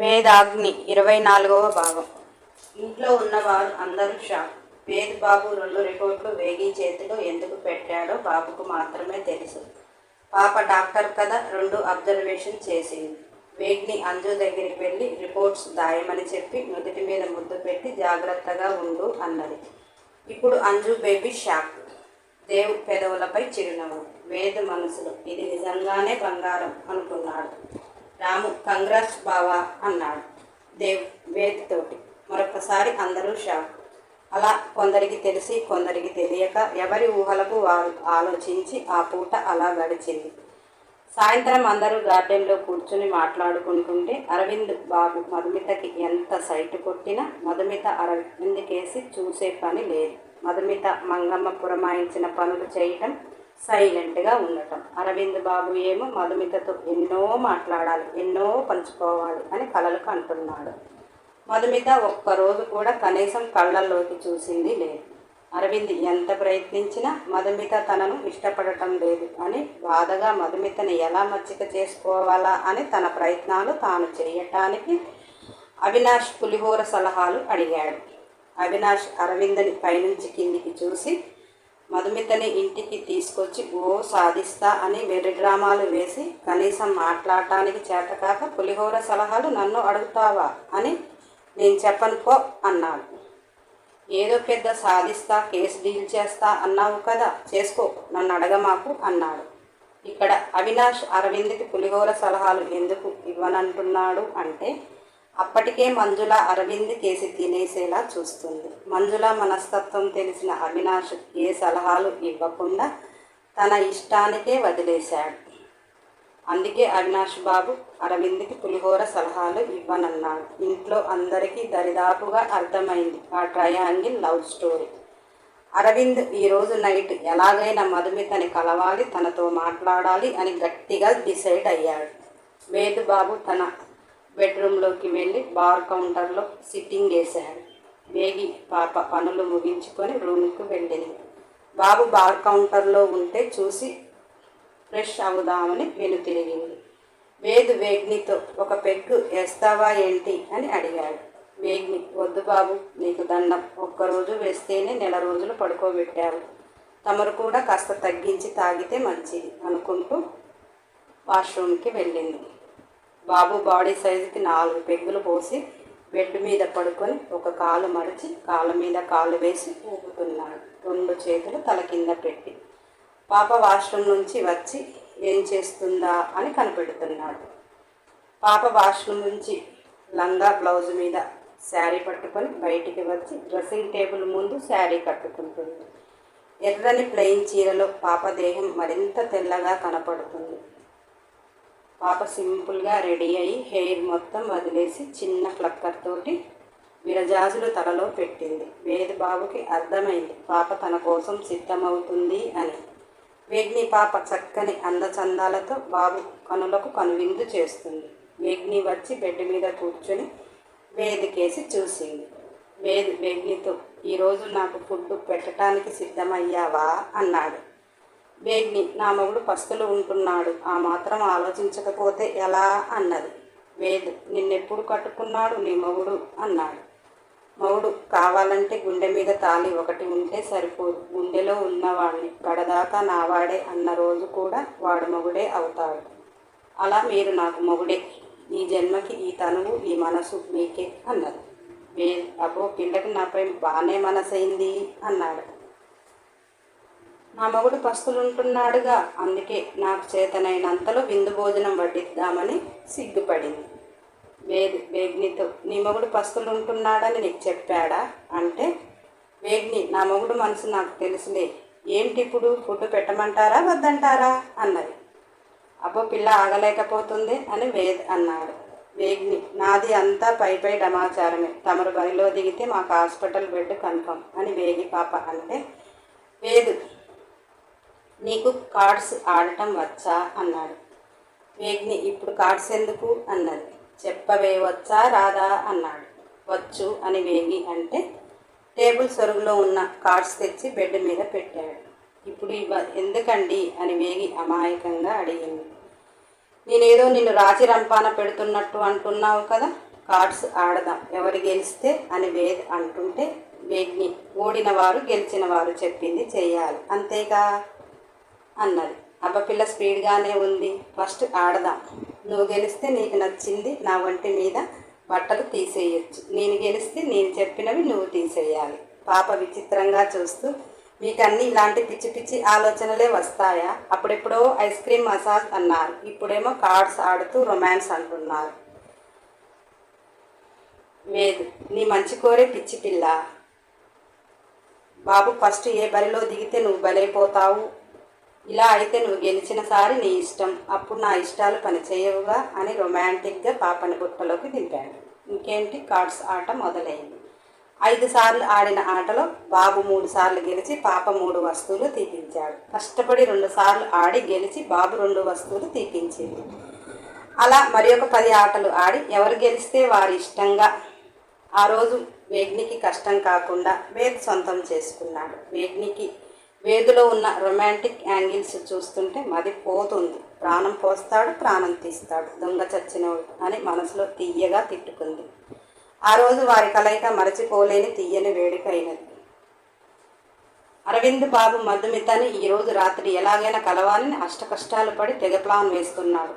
వేదాగ్ని 24వ భాగం. ఇంట్లో ఉన్నవారు అందరూ షాక్. వేద్ బాబు 2 రిపోర్ట్లు వేగి చేతిలో ఎందుకు పెట్టాడో బాబుకు మాత్రమే తెలుసు. పాప డాక్టర్ కదా 2 అబ్జర్వేషన్ చేసింది. వేగ్ని అంజు దగ్గరికి వెళ్ళి రిపోర్ట్స్ దాయమని చెప్పి నుదుటి మీద ముద్దు పెట్టి జాగ్రత్తగా ఉండు అన్నది. ఇప్పుడు అంజు బేబీ షాక్. దేవ్ పెదవులపై చిరునవ్వు. వేద్ మనసులో ఇది నిజంగానే బంగారం అనుకున్నాడు. రాము కంగ్రాట్స్ బావా అన్నాడు దేవ్ వేద్ తోటి. మరొకసారి అందరూ షాక్. అలా కొందరికి తెలిసి కొందరికి తెలియక ఎవరి ఊహలకు వారు ఆలోచించి ఆ పూట అలా గడిచింది. సాయంత్రం అందరూ గార్డెన్లో కూర్చుని మాట్లాడుకుంటుంటే అరవింద్ బాబు మధుమితకి ఎంత సైటు కొట్టినా మధుమిత అరవింద్ కేసి చూసే పని లేదు. మధుమిత మంగమ్మ పురమాయించిన పనులు చేయటం, సైలెంట్గా ఉండటం. అరవింద్ బాబు ఏమో మధుమితతో ఎన్నో మాట్లాడాలి, ఎన్నో పంచుకోవాలి అని కలలు కంటున్నాడు. మధుమిత ఒక్కరోజు కూడా కనీసం కళ్ళల్లోకి చూసింది లేదు. అరవింద్ ఎంత ప్రయత్నించినా మధుమిత తనను ఇష్టపడటం లేదు అని బాధగా మధుమితని ఎలా మచ్చిక చేసుకోవాలా అని తన ప్రయత్నాలు తాను చేయటానికి అవినాష్ పులిహోర సలహాలు అడిగాడు. అవినాష్ అరవింద్ని పైనుంచి కిందికి చూసి మధుమితని ఇంటికి తీసుకొచ్చి సాధిస్తా అని వెర్రిడ్రామాలు వేసి కనీసం మాట్లాడటానికి చేతకాక పులిహోర సలహాలు నన్ను అడుగుతావా అని నేను చెప్పను పో అన్నాడు. ఏదో పెద్ద సాధిస్తా, కేసు డీల్ చేస్తా అన్నావు కదా, చేసుకో, నన్ను అడగమాకు అన్నాడు. ఇక్కడ అవినాష్ అరవింద్కి పులిహోర సలహాలు ఎందుకు ఇవ్వనంటున్నాడు అంటే అప్పటికే మంజుల అరవింద్ కేసి తినేసేలా చూస్తుంది. మంజుల మనస్తత్వం తెలిసిన అవినాష్ ఏ సలహాలు ఇవ్వకుండా తన ఇష్టానికే వదిలేశాడు. అందుకే అవినాష్ బాబు అరవింద్కి పులిహోర సలహాలు ఇవ్వనన్నాడు. ఇంట్లో అందరికీ దరిదాపుగా అర్థమైంది ఆ ట్రయాంగిల్ లవ్ స్టోరీ. అరవింద్ ఈరోజు నైట్ ఎలాగైనా మధుమితని కలవాలి, తనతో మాట్లాడాలి అని గట్టిగా డిసైడ్ అయ్యాడు. వేద్ బాబు తన బెడ్రూమ్లోకి వెళ్ళి బార్ కౌంటర్లో సిట్టింగ్ వేశాడు. వేగి పాప పనులు ముగించుకొని రూమ్కి వెళ్ళింది. బాబు బార్ కౌంటర్లో ఉంటే చూసి ఫ్రెష్ అవుదామని వెనుతిరిగింది. వేద్ వేగ్నితో ఒక పెగ్గు వేస్తావా ఏంటి అని అడిగాడు. వేగ్ని వద్దు బాబు, నీకు దండం, ఒక్కరోజు వేస్తేనే నెల రోజులు పడుకోబెట్టావు, తమరు కూడా కాస్త తగ్గించి తాగితే మంచిది అనుకుంటూ వాష్రూమ్కి వెళ్ళింది. బాబు బాడీ సైజుకి 4 పెగ్గులు పోసి బెడ్ మీద పడుకొని ఒక కాలు మడిచి కాళ్ళ మీద కాలు వేసి ఊపుతున్నాడు, 2 చేతులు తల కింద పెట్టి. పాప వాష్రూమ్ నుంచి వచ్చి ఏం చేస్తుందా అని కనిపెడుతున్నాడు. పాప వాష్రూమ్ నుంచి లంగా బ్లౌజ్ మీద శారీ పట్టుకొని బయటికి వచ్చి డ్రెస్సింగ్ టేబుల్ ముందు శారీ కట్టుకుంటుంది. ఎర్రని ప్లెయిన్ చీరలో పాప దేహం మరింత తెల్లగా కనపడుతుంది. పాప సింపుల్గా రెడీ అయ్యి హెయిర్ మొత్తం వదిలేసి చిన్న ఫ్లక్కర్ తోటి విరజాజులు తలలో పెట్టింది. వేద్ బాబుకి అర్థమైంది పాప తన కోసం సిద్ధమవుతుంది అని. వేగ్ని పాప చక్కని అందచందాలతో బాబు కనులకు కనువిందు చేస్తుంది. వేగ్ని వచ్చి బెడ్ మీద కూర్చొని వేద్ కేసి చూసింది. వేద్ వేగ్నితో ఈరోజు నాకు ఫుడ్ పెట్టడానికి సిద్ధమయ్యావా అన్నాడు. వేగ్ని నా మొగుడు పస్తులు ఉంటున్నాడు, ఆ మాత్రం ఆలోచించకపోతే ఎలా అన్నది. వేద్ నిన్నెప్పుడు కట్టుకున్నాడు నీ మొగుడు అన్నాడు. మొగుడు కావాలంటే గుండె మీద తాళి ఒకటి ఉంటే సరిపోదు, గుండెలో ఉన్నవాడిని గడదాకా నావాడే అన్న రోజు కూడా వాడు మొగుడే అవుతాడు. అలా మీరు నాకు మొగుడే, ఈ జన్మకి ఈ తనువు ఈ మనసు మీకే అన్నది. వేద్ అబ్బో పిల్లకి నాపై బాగానే మనసైంది అన్నాడు. నా మొగుడు పస్తులుంటున్నాడుగా, అందుకే నాకు చేతనైనంతలో విందు భోజనం వడ్డిద్దామని సిగ్గుపడింది. వేగ్నితో నీ మొగుడు పస్తులుంటున్నాడని నీకు చెప్పాడా అంటే వేగ్ని నా మొగుడు మనసు నాకు తెలుసులే, ఏంటి ఇప్పుడు ఫుడ్ పెట్టమంటారా వద్దంటారా అన్నది. అబ్బో పిల్ల ఆగలేకపోతుంది అని వేద్ అన్నాడు. వేగ్ని నాది అంతా పై డమాచారమే, తమరు బరిలో దిగితే మాకు హాస్పిటల్ బెడ్ కన్ఫర్మ్ అని వేగి పాప అంటే వేద్ నీకు కార్డ్స్ ఆడటం వచ్చా అన్నాడు. వేగ్ని ఇప్పుడు కార్డ్స్ ఎందుకు అన్నది. చెప్పవే వచ్చా రాదా అన్నాడు. వచ్చు అని వేగి అంటే టేబుల్ సొరుగులో ఉన్న కార్డ్స్ తెచ్చి బెడ్ మీద పెట్టాడు. ఇప్పుడు ఎందుకండి అని వేగి అమాయకంగా అడిగింది. నేనేదో నిన్ను రాచి రంపాన పెడుతున్నట్టు అంటున్నావు కదా, కార్డ్స్ ఆడదాం, ఎవరు గెలిస్తే అని వేద్ అంటుంటే వేగ్ని ఓడిన వారు గెలిచిన వారు చెప్పింది చెయ్యాలి అంతేగా అన్నది. అబ్బపిల్ల స్పీడ్గానే ఉంది, ఫస్ట్ ఆడదాం. నువ్వు గెలిస్తే నీకు నచ్చింది నా ఒంటి మీద బట్టలు తీసేయచ్చు, నేను గెలిస్తే నేను చెప్పినవి నువ్వు తీసేయాలి. పాప విచిత్రంగా చూస్తూ, మీకు అన్నీ ఇలాంటి పిచ్చి పిచ్చి ఆలోచనలే వస్తాయా? అప్పుడెప్పుడో ఐస్ క్రీమ్ మసాజ్ అన్నారు, ఇప్పుడేమో కార్డ్స్ ఆడుతూ రొమాన్స్ అంటున్నారు. వేద్, నీ మంచి కోరే పిచ్చి పిల్ల. బాబు ఫస్ట్ ఏ బరిలో దిగితే నువ్వు బలైపోతావు, ఇలా అయితే నువ్వు గెలిచిన సారి నీ ఇష్టం, అప్పుడు నా ఇష్టాలు పనిచేయవుగా అని రొమాంటిక్గా పాపని బుట్టలోకి దింపాడు. ఇంకేంటి, కార్డ్స్ ఆట మొదలైంది. 5 సార్లు ఆడిన ఆటలో బాబు 3 సార్లు గెలిచి పాప 3 వస్తువులు తీపించాడు. కష్టపడి 2 సార్లు ఆడి గెలిచి బాబు 2 వస్తువులు తీపించింది. అలా మరి ఒక 10 ఆటలు ఆడి ఎవరు గెలిస్తే వారి ఇష్టంగా ఆ రోజు వేగ్నికి కష్టం కాకుండా వేద్ సొంతం చేసుకున్నాడు. వేగ్నికి వేదులో ఉన్న రొమాంటిక్ యాంగిల్స్ చూస్తుంటే మది పోతుంది. ప్రాణం పోస్తాడు, ప్రాణం తీస్తాడు, దొంగ చచ్చినోడు అని మనసులో తీయగా తిట్టుకుంది. ఆ రోజు వారి కలయిక మరచిపోలేని తీయని వేడుక అయినది. అరవింద్ బాబు మధుమితని ఈరోజు రాత్రి ఎలాగైనా కలవాలని అష్టకష్టాలు పడి తెగ ప్లాన్ వేస్తున్నాడు.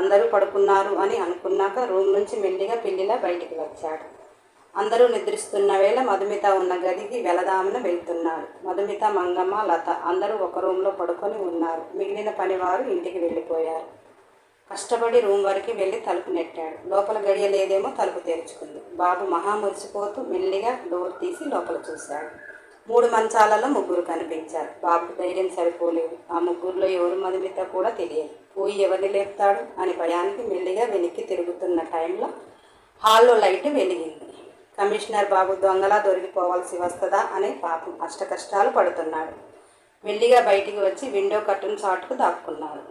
అందరూ పడుకున్నారు అని అనుకున్నాక రూమ్ నుంచి మెల్లిగా పిల్లిలా బయటికి వచ్చాడు. అందరూ నిద్రిస్తున్న వేళ మధుమిత ఉన్న గదికి వెళదామని వెళ్తున్నాడు. మధుమిత, మంగమ్మ, లత అందరూ ఒక రూమ్లో పడుకొని ఉన్నారు. మిగిలిన పనివారు ఇంటికి వెళ్ళిపోయారు. కష్టపడి రూమ్ వరకు వెళ్ళి తలుపు నెట్టాడు. లోపల గడియలేదేమో తలుపు తెరుచుకుంది. బాబు మహా మురిసిపోతూ మెల్లిగా డోర్ తీసి లోపల చూశాడు. 3 మంచాలలో 3 కనిపించారు. బాబుకు ధైర్యం సరిపోలేదు. ఆ 3లో ఎవరు మధుమిత కూడా తెలియదు. పోయి ఎవరిని లేపుతాడు అని భయానికి మెల్లిగా వెనక్కి తిరుగుతున్న టైంలో హాల్లో లైట్ వెలిగింది. కమిషనర్ బాబు దొంగలా దొరికిపోవాల్సి వస్తుందా అని పాపం అష్టకష్టాలు పడుతున్నాడు. మెల్లిగా బయటికి వచ్చి విండో కర్టన్ చాటుకు దాక్కున్నాడు.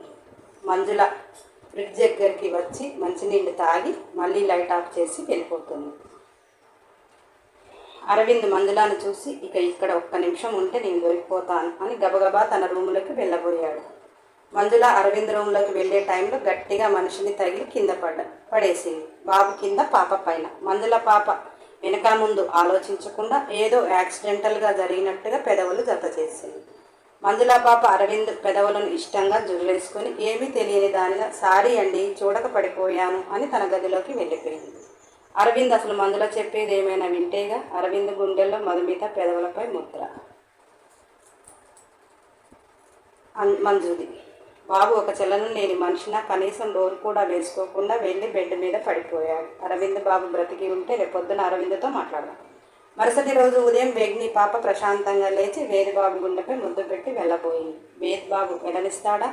మంజుల ఫ్రిడ్జ్ దగ్గరికి వచ్చి మంచినీళ్ళు తాగి మళ్ళీ లైట్ ఆఫ్ చేసి వెళ్ళిపోతుంది. అరవింద్ మంజులాను చూసి, ఇక ఇక్కడ ఒక్క నిమిషం ఉంటే నేను దొరికిపోతాను అని గబగబా తన రూములోకి వెళ్ళబోయాడు. మంజుల అరవింద్ రూమ్లోకి వెళ్ళే టైంలో గట్టిగా మనిషిని తగిలి కింద పడేసింది. బాబు కింద, పాప పైన. మంజుల పాప వెనక ముందు ఆలోచించకుండా ఏదో యాక్సిడెంటల్గా జరిగినట్టుగా పెదవులు జత చేసింది. మంజుల పాప అరవింద్ పెదవులను ఇష్టంగా జుర్లేసుకొని ఏమీ తెలియని దానిగా సారీ అండి, చూడక పడిపోయాను అని తన గదిలోకి వెళ్ళిపోయింది. అరవింద్ అసలు మంజుల చెప్పేది ఏమైనా వింటేగా. అరవింద్ గుండెల్లో మధుమిత పెదవులపై ముద్ర. మంజుది. బాబు ఒక చలనం లేని మనిషిన కనీసం డోర్ కూడా వేసుకోకుండా వెళ్ళి బెడ్ మీద పడిపోయాడు. అరవింద్ బాబు బ్రతికి ఉంటే రేపొద్దున అరవింద్తో మాట్లాడదాం. మరుసటి రోజు ఉదయం వేగ్ని పాప ప్రశాంతంగా లేచి వేద్ బాబు గుండెపై ముద్దు పెట్టి వెళ్ళబోయింది. వేద్ బాబు వెళ్ళనిస్తాడా?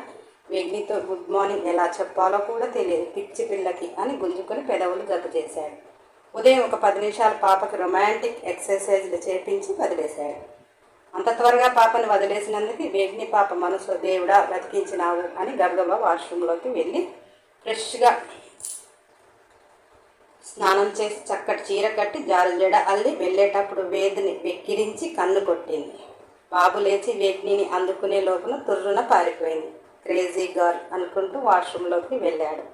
వేగ్నితో గుడ్ మార్నింగ్ ఎలా చెప్పాలో కూడా తెలియదు పిచ్చి పిల్లకి అని గుంజుకొని పెదవులు జత చేశాడు. ఉదయం ఒక 10 నిమిషాలు పాపకి రొమాంటిక్ ఎక్సర్సైజ్లు చేపించి వదిలేశాడు. అంత త్వరగా పాపను వదిలేసినందుకు వేగ్ని పాప మనసులో దేవుడా బ్రతికించినావు అని గబగబా వాష్రూమ్లోకి వెళ్ళి ఫ్రెష్గా స్నానం చేసి చక్కటి చీర కట్టి జారు జడ అల్లి వెళ్ళేటప్పుడు వేద్ని వెక్కిరించి కన్ను కొట్టింది. బాబు లేచి వేగ్నిని అందుకునే లోపల తుర్రున పారిపోయింది. క్రేజీ గర్ల్ అనుకుంటూ వాష్రూమ్లోకి వెళ్ళాడు.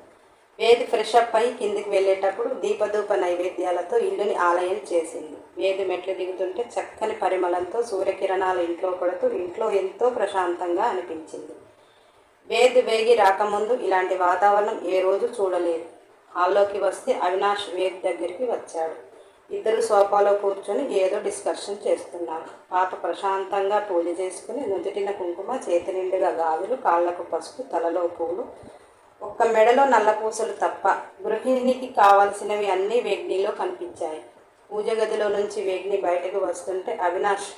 వేద్ ఫ్రెష్ అప్ అయి కిందికి వెళ్ళేటప్పుడు దీపధూప నైవేద్యాలతో ఇల్లుని ఆలయం చేసింది. వేద్ మెట్లు దిగుతుంటే చక్కని పరిమళంతో సూర్యకిరణాలు ఇంట్లో పడుతూ ఇంట్లో ఎంతో ప్రశాంతంగా అనిపించింది. వేద్ వేగి రాకముందు ఇలాంటి వాతావరణం ఏ రోజు చూడలేదు. హాల్లోకి వస్తే అవినాష్ వేద్ దగ్గరికి వచ్చాడు. ఇద్దరు సోఫాలో కూర్చొని ఏదో డిస్కషన్ చేస్తున్నారు. పాప ప్రశాంతంగా పూజ చేసుకుని నుదుటిన కుంకుమ, చేతి నిండుగా గాజులు, కాళ్లకు పసుపు, తలలో పూలు, ఒక్క మెడలో నల్ల పూసలు తప్ప గృహిణికి కావాల్సినవి అన్నీ వేగ్నిలో కనిపించాయి. పూజ గదిలో నుంచి వేగ్ని బయటకు వస్తుంటే అవినాష్,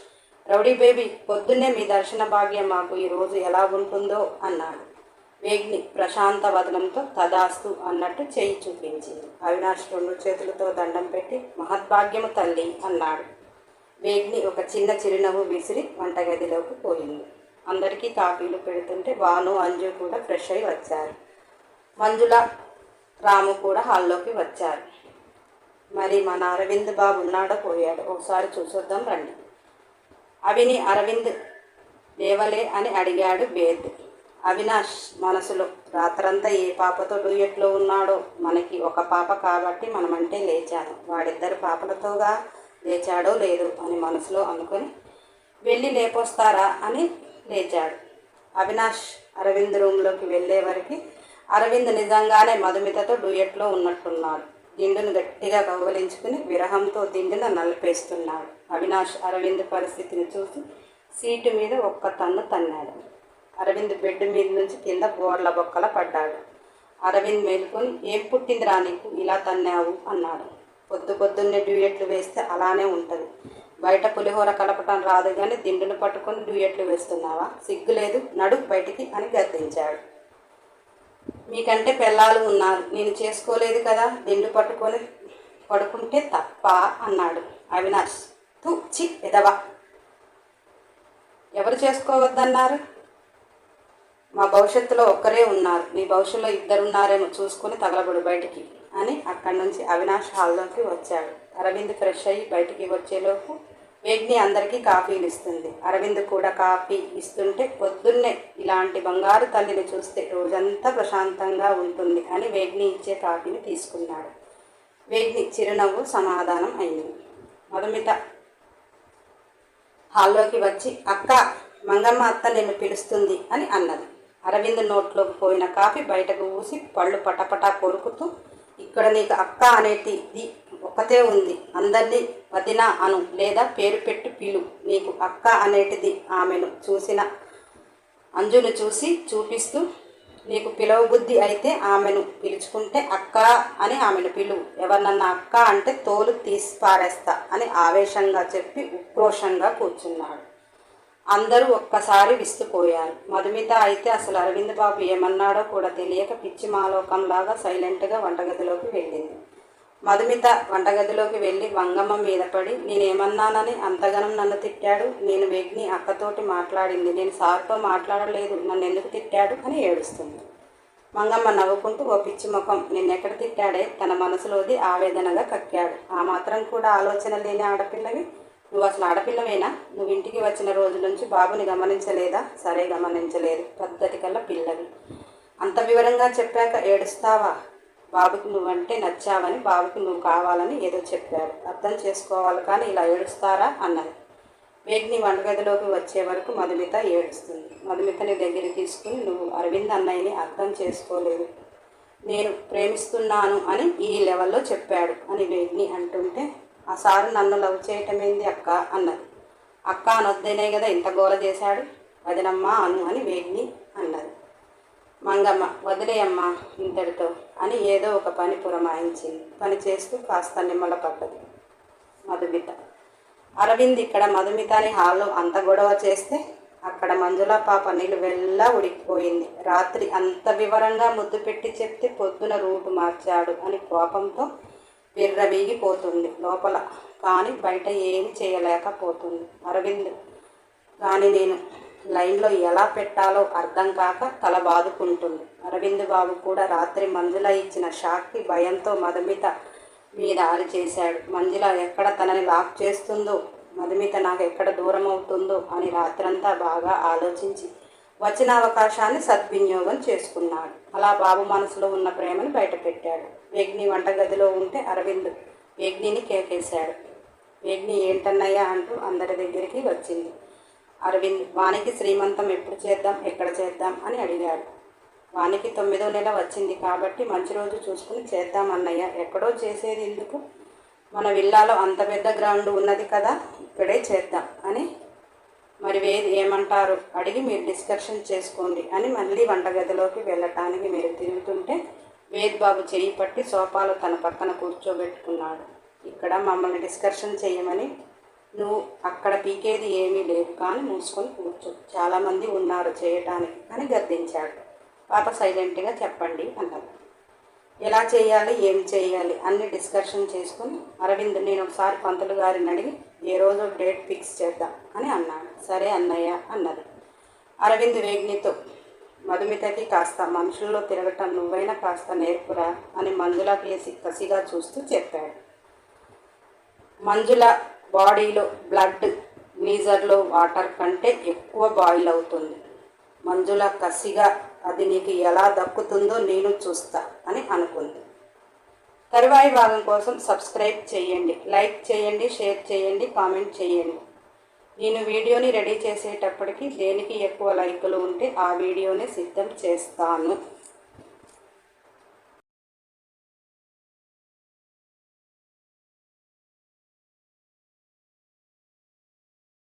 రౌడీ బేబీ, పొద్దున్నే మీ దర్శన భాగ్యం మాకు ఈరోజు ఎలా ఉంటుందో అన్నాడు. వేగ్ని ప్రశాంత వదనంతో తదాస్తు అన్నట్టు చేయి చూపించింది. అవినాష్ 2 చేతులతో దండం పెట్టి మహద్భాగ్యము తల్లి అన్నాడు. వేగ్ని ఒక చిన్న చిరునవ్వు విసిరి వంటగదిలోకి పోయింది. అందరికీ కాఫీలు పెడుతుంటే భాను, అంజు కూడా ఫ్రెష్ అయి వచ్చారు. మంజుల, రాము కూడా హాల్లోకి వచ్చారు. మరి మన అరవింద్ బాబు ఉన్నాడో పోయాడో ఒకసారి చూసొద్దాం రండి. అవిని అరవింద్ లేవలే అని అడిగాడు వేద్. అవినాష్ మనసులో రాత్రంతా ఏ పాపతో డూయట్లో ఉన్నాడో, మనకి ఒక పాప కాబట్టి మనమంటే లేచాను, వాడిద్దరు పాపలతోగా లేచాడో లేదు అని మనసులో అనుకొని వెళ్ళి లేపొస్తారా అని లేచాడు. అవినాష్ అరవింద్ రూమ్లోకి వెళ్ళే వరకు అరవింద్ నిజంగానే మధుమితతో డూయట్లో ఉన్నట్టున్నాడు. దిండును గట్టిగా కౌగలించుకుని విరహంతో దిండును నలిపేస్తున్నాడు. అవినాష్ అరవింద్ పరిస్థితిని చూసి సీటు మీద ఒక్క తన్ను తన్నాడు. అరవింద్ బెడ్ మీద నుంచి కింద బోర్ల బొక్కల పడ్డాడు. అరవింద్ మేలుకొని ఏం పుట్టిందిరా నీకు ఇలా తన్నావు అన్నాడు. పొద్దున్నే డ్యూయెట్లు వేస్తే అలానే ఉంటుంది, బయట పులిహోర కలపటం రాదు కానీ దిండును పట్టుకొని డ్యూయెట్లు వేస్తున్నావా, సిగ్గులేదు, నడు బయటికి అని గద్దించాడు. మీకంటే పెళ్ళాలు ఉన్నారు, నేను చేసుకోలేదు కదా, దిండు పట్టుకొని పడుకుంటే తప్ప అన్నాడు. అవినాష్ చి ఎదవా, ఎవరు చేసుకోవద్దన్నారు, మా భవిష్యత్తులో ఒక్కరే ఉన్నారు, నీ భవిష్యత్తులో ఇద్దరున్నారేమో చూసుకొని తగలబడు బయటికి అని అక్కడి నుంచి అవినాష్ హాల్లోకి వచ్చాడు. అరవింద్ ఫ్రెష్ అయ్యి బయటికి వచ్చేలోపు వేగ్ని అందరికీ కాఫీలు ఇస్తుంది. అరవింద్ కూడా కాఫీ ఇస్తుంటే పొద్దున్నే ఇలాంటి బంగారు తల్లిని చూస్తే రోజంతా ప్రశాంతంగా ఉంటుంది అని వేగ్ని ఇచ్చే కాఫీని తీసుకున్నాడు. వేగ్ని చిరునవ్వు సమాధానం అయింది. మధుమిత హాల్లోకి వచ్చి అక్క, మంగమ్మ అత్త నిన్ను పిలుస్తుంది అని అన్నది. అరవింద్ నోట్లోకి పోయిన కాఫీ బయటకు ఊసి పళ్ళు పటపటా కొరుకుతూ, ఇక్కడ నీకు అక్క అనేటిది ఒకతే ఉంది, అందరినీ వదిన అను లేదా పేరు పెట్టి పిలు, నీకు అక్క అనేటిది ఆమెను చూసిన అంజును చూపిస్తూ, నీకు పిలవ బుద్ధి అయితే ఆమెను పిలుచుకుంటే అక్క అని ఆమెను పిలువు, ఎవరినన్నా అక్క అంటే తోలు తీసి పారేస్తా అని ఆవేశంగా చెప్పి ఉక్రోషంగా కూర్చున్నాడు. అందరూ ఒక్కసారి విస్తుపోయారు. మధుమిత అయితే అసలు అరవింద్ బాబు ఏమన్నాడో కూడా తెలియక పిచ్చి మాలోకంలాగా సైలెంట్గా వంటగదిలోకి వెళ్ళింది. మధుమిత వంటగదిలోకి వెళ్ళి వంగమ్మ మీద పడి, నేనేమన్నానని అంతగానం నన్ను తిట్టాడు, నేను వేగ్ని అక్కతోటి మాట్లాడింది, నేను సార్తో మాట్లాడలేదు, నన్ను ఎందుకు తిట్టాడు అని ఏడుస్తుంది. మంగమ్మ నవ్వుకుంటూ, ఓ పిచ్చి ముఖం, నిన్నెక్కడ తిట్టాడే తన మనసులోది ఆవేదనగా కక్కాడు. ఆ మాత్రం కూడా ఆలోచన లేని ఆడపిల్లవి, నువ్వు అసలు ఆడపిల్లవేనా, నువ్వు ఇంటికి వచ్చిన రోజు నుంచి బాబుని గమనించలేదా, సరే గమనించలేదు, పద్ధతి కల్లా పిల్లవి, అంత వివరంగా చెప్పాక ఏడుస్తావా, బాబుకి నువ్వంటే నచ్చావని, బాబుకి నువ్వు కావాలని ఏదో చెప్పారు, అర్థం చేసుకోవాలి కానీ ఇలా ఏడుస్తారా అన్నది. వేగ్ని వంటగదిలోకి వచ్చే వరకు మధుమిత ఏడుస్తుంది. మధుమితని దగ్గరికి తీసుకుని, నువ్వు అరవింద్ అన్నయ్యని అర్థం చేసుకోలేదు, నేను ప్రేమిస్తున్నాను అని ఈ లెవెల్లో చెప్పాడు అని వేగ్ని అంటుంటే, ఆ సారు నన్ను లవ్ చేయటమేంది అక్క అన్నది. అక్క అనొద్దనే కదా ఇంత గోల చేశాడు, వదినమ్మా అను అని వేగ్ని అన్నది. మంగమ్మ వదిలేయమ్మా ఇంతటితో అని ఏదో ఒక పని పురమాయించింది. పని చేస్తూ కాస్త నిమ్మల పడ్డది మధుమిత. అరవింద్ ఇక్కడ మధుమితని హాల్లో అంత గొడవ చేస్తే అక్కడ మంజుల పాప నిలువెల్లా ఉడికిపోయింది. రాత్రి అంత వివరంగా ముద్దు పెట్టి చెప్తే పొద్దున రూటు మార్చాడు అని కోపంతో విర్రవీగిపోతుంది లోపల, కానీ బయట ఏమి చేయలేకపోతుంది. అరవింద్ కానీ నేను లైన్లో ఎలా పెట్టాలో అర్థం కాక తల బాదుకుంటుంది. అరవింద్ బాబు కూడా రాత్రి మంజుల ఇచ్చిన షాక్కి భయంతో మధుమిత మీద అరిచేశాడు. మంజుల ఎక్కడ తనని లాక్ చేస్తుందో, మధుమిత నాకు ఎక్కడ దూరం అవుతుందో అని రాత్రంతా బాగా ఆలోచించి వచ్చిన అవకాశాన్ని సద్వినియోగం చేసుకున్నాడు. అలా బాబు మనసులో ఉన్న ప్రేమను బయటపెట్టాడు. వేగ్ని వంటగదిలో ఉంటే అరవింద్ వేగ్నిని కేకేశాడు. వేగ్ని ఏంటన్నయ్యా అంటూ అందరి దగ్గరికి వచ్చింది. అరవింద్ వానికి శ్రీమంతం ఎప్పుడు చేద్దాం, ఎక్కడ చేద్దాం అని అడిగాడు. వానికి 9వ నెల వచ్చింది కాబట్టి మంచి రోజు చూసుకుని చేద్దాం అన్నయ్య, ఎక్కడో చేసేది ఎందుకు, మన విల్లాలో అంత పెద్ద గ్రౌండ్ ఉన్నది కదా, ఇక్కడే చేద్దాం అని. మరి వేద్ ఏమంటారు అడిగి మీరు డిస్కషన్ చేసుకోండి అని మళ్ళీ వంటగదిలోకి వెళ్ళటానికి మీరు తిరుగుతుంటే వేద్ బాబు చేయి పట్టి సోఫాలో తన పక్కన కూర్చోబెట్టుకున్నాడు. ఇక్కడ మమ్మల్ని డిస్కషన్ చేయమని నువ్వు అక్కడ పీకేది ఏమీ లేదు కానీ మూసుకొని కూర్చో, చాలామంది ఉన్నారు చేయటానికి అని గద్దించాడు. పాప సైలెంట్గా చెప్పండి అన్నది. ఎలా చేయాలి, ఏం చేయాలి అన్ని డిస్కషన్ చేసుకుని అరవింద్ నేను ఒకసారి పంతులు గారిని అడిగి ఏ రోజు డేట్ ఫిక్స్ చేద్దాం అని అన్నాడు. సరే అన్నయ్య అన్నది. అరవింద్ వేగ్నితో, మధుమితకి కాస్త మనుషుల్లో తిరగటం నువ్వైనా కాస్త నేర్పురా అని మంజుల కేసి కసిగా చూస్తూ చెప్పాడు. మంజుల బాడీలో బ్లడ్ గ్లీజర్లో వాటర్ కంటే ఎక్కువ బాయిల్ అవుతుంది. మంజుల కసిగా అది నీకు ఎలా దక్కుతుందో నేను చూస్తా అని అనుకుంది. తరువాయి భాగం కోసం సబ్స్క్రైబ్ చేయండి, లైక్ చేయండి, షేర్ చేయండి, కామెంట్ చేయండి. నేను వీడియోని రెడీ చేసేటప్పటికి దేనికి ఎక్కువ లైకులు ఉంటే ఆ వీడియోని సిద్ధం చేస్తాను.